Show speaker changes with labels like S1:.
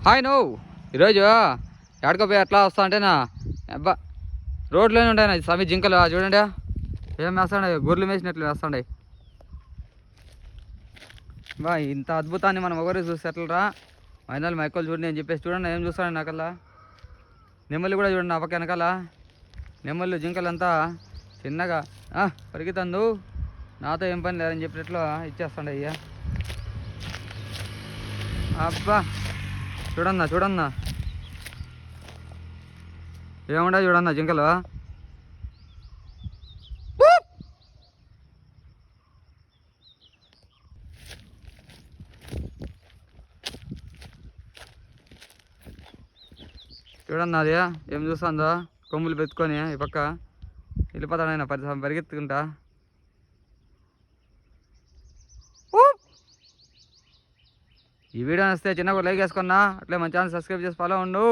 S1: Hi నువ్వు ఈరోజు ఎక్కడికోపోయి ఎట్లా వస్తా అంటేనా అబ్బా రోడ్లోనే ఉంటాయి సమీ జింకలు చూడండి ఏం వేస్తాండే గొర్రెలు వేసినట్లు వేస్తాండే బా ఇంత అద్భుతాన్ని మనం ఒకరు చూస్తే ఎట్లరా మైనాలు మైకోలు చూడండి అని చెప్పేసి చూడండి ఏం చూస్తాను నాకల్లా నెమ్మలు కూడా చూడండి నా పక్క వెనకాల నెమ్మలు జింకలు అంతా చిన్నగా పరిగెత్తందు నాతో ఏం పని లేదని చెప్పినట్లు ఇచ్చేస్తాండే అయ్యా అబ్బా చూడన్నా ఏముండా చూడన్నా జింకలు చూడన్నా అది ఏం చూస్తుందో కొమ్ములు పెట్టుకొని ఈ పక్క వెళ్ళిపోతాడైనా పరిగెత్తుకుంటా ఈ వీడియో వస్తే చిన్నగా లైక్ వేసుకున్నా అట్లే మన ఛానల్ సబ్స్క్రైబ్ చేసి ఫాలో ఉండు.